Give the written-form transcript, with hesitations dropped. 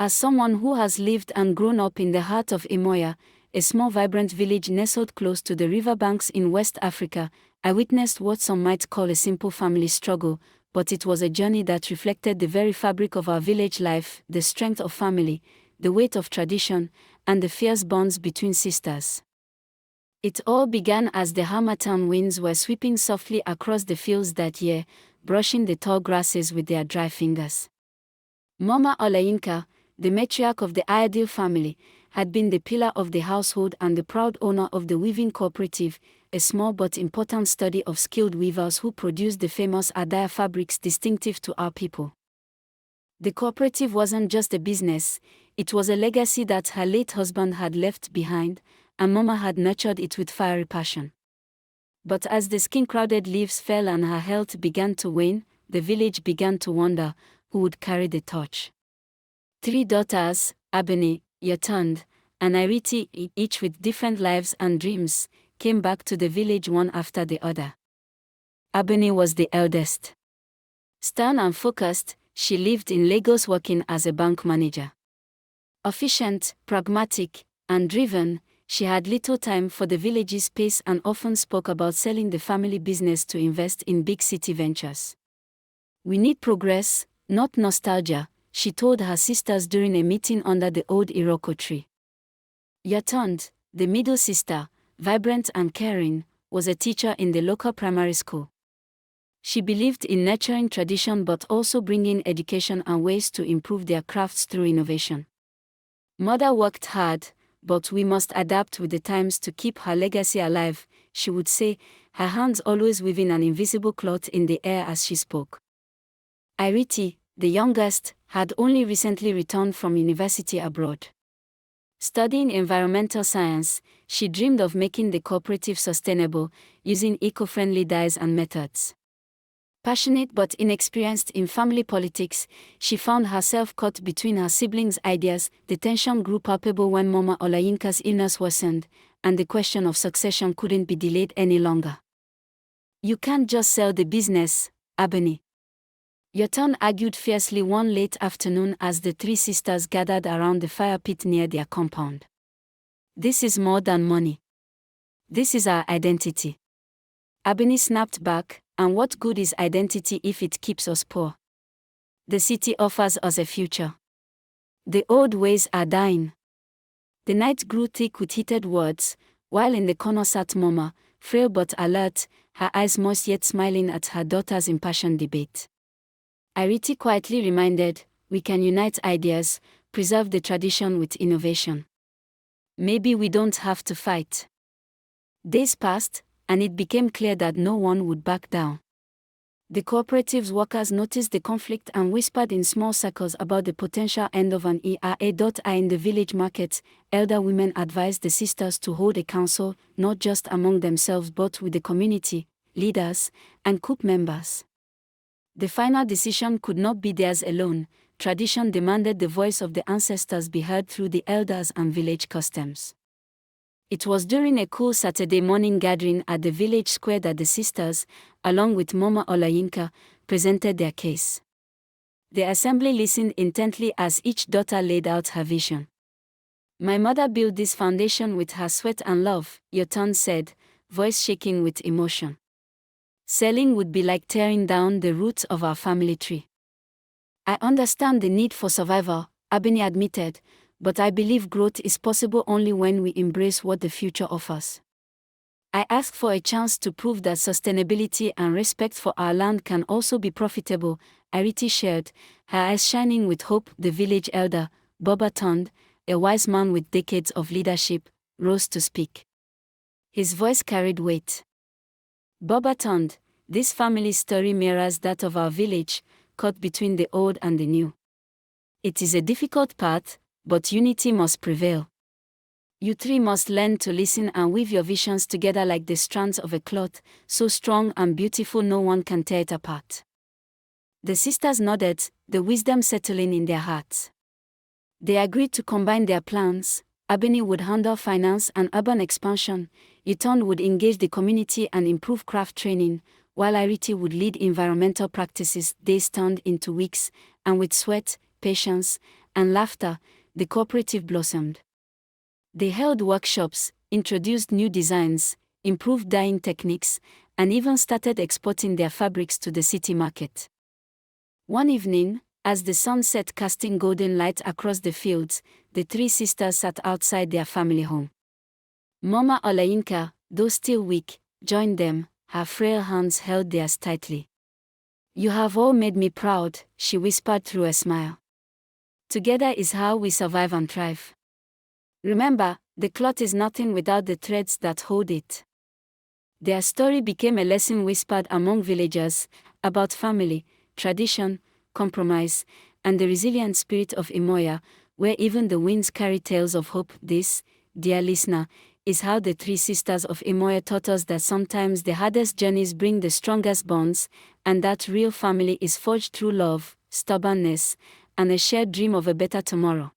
As someone who has lived and grown up in the heart of Emoya, a small vibrant village nestled close to the riverbanks in West Africa, I witnessed what some might call a simple family struggle, but it was a journey that reflected the very fabric of our village life, the strength of family, the weight of tradition, and the fierce bonds between sisters. It all began as the harmattan winds were sweeping softly across the fields that year, brushing the tall grasses with their dry fingers. Mama Olayinka, the matriarch of the ideal family, had been the pillar of the household and the proud owner of the weaving cooperative, a small but important study of skilled weavers who produced the famous Adaya fabrics distinctive to our people. The cooperative wasn't just a business, it was a legacy that her late husband had left behind, and Mama had nurtured it with fiery passion. But as the skin-crowded leaves fell and her health began to wane, the village began to wonder who would carry the torch. 3 daughters, Abene, Yotund, and Iriti, each with different lives and dreams, came back to the village one after the other. Abene was the eldest. Stern and focused, she lived in Lagos working as a bank manager. Efficient, pragmatic, and driven, she had little time for the village's pace and often spoke about selling the family business to invest in big city ventures. "We need progress, not nostalgia," she told her sisters during a meeting under the old Iroko tree. Yotund, the middle sister, vibrant and caring, was a teacher in the local primary school. She believed in nurturing tradition but also bringing education and ways to improve their crafts through innovation. Mother worked hard, but we must adapt with the times to keep her legacy alive, she would say, her hands always weaving an invisible cloth in the air as she spoke. Iriti, the youngest, had only recently returned from university abroad. Studying environmental science, she dreamed of making the cooperative sustainable, using eco-friendly dyes and methods. Passionate but inexperienced in family politics, she found herself caught between her siblings' ideas. The tension grew palpable when Mama Olayinka's illness worsened, and the question of succession couldn't be delayed any longer. "You can't just sell the business, Abene," Yotun argued fiercely one late afternoon as the 3 sisters gathered around the fire pit near their compound. "This is more than money. This is our identity." Abene snapped back, "And what good is identity if it keeps us poor? The city offers us a future. The old ways are dying." The night grew thick with heated words, while in the corner sat Mama, frail but alert, her eyes moist yet smiling at her daughter's impassioned debate. Iriti quietly reminded, "We can unite ideas, preserve the tradition with innovation. Maybe we don't have to fight." Days passed, and it became clear that no one would back down. The cooperative's workers noticed the conflict and whispered in small circles about the potential end of an ERA.I in the village market. Elder women advised the sisters to hold a council, not just among themselves but with the community, leaders, and coop members. The final decision could not be theirs alone. Tradition demanded the voice of the ancestors be heard through the elders and village customs. It was during a cool Saturday morning gathering at the village square that the sisters, along with Mama Olayinka, presented their case. The assembly listened intently as each daughter laid out her vision. "My mother built this foundation with her sweat and love," Yotun said, voice shaking with emotion. "Selling would be like tearing down the roots of our family tree." "I understand the need for survival," Abene admitted, "but I believe growth is possible only when we embrace what the future offers. I ask for a chance to prove that sustainability and respect for our land can also be profitable," Iriti shared, her eyes shining with hope. The village elder, Boba Tund, a wise man with decades of leadership, rose to speak. His voice carried weight. "Boba Tund, this family's story mirrors that of our village, caught between the old and the new. It is a difficult path, but unity must prevail. You 3 must learn to listen and weave your visions together like the strands of a cloth, so strong and beautiful no one can tear it apart." The sisters nodded, the wisdom settling in their hearts. They agreed to combine their plans. Abene would handle finance and urban expansion, Yotun would engage the community and improve craft training, while Iriti would lead environmental practices. Days turned into weeks, and with sweat, patience, and laughter, the cooperative blossomed. They held workshops, introduced new designs, improved dyeing techniques, and even started exporting their fabrics to the city market. One evening, as the sun set casting golden light across the fields, the three sisters sat outside their family home. Mama Olayinka, though still weak, joined them, her frail hands held theirs tightly. "You have all made me proud," she whispered through a smile. "Together is how we survive and thrive. Remember, the cloth is nothing without the threads that hold it." Their story became a lesson whispered among villagers about family, tradition, compromise, and the resilient spirit of Emoya, where even the winds carry tales of hope. This, dear listener, is how the three sisters of Emoya taught us that sometimes the hardest journeys bring the strongest bonds, and that real family is forged through love, stubbornness, and a shared dream of a better tomorrow.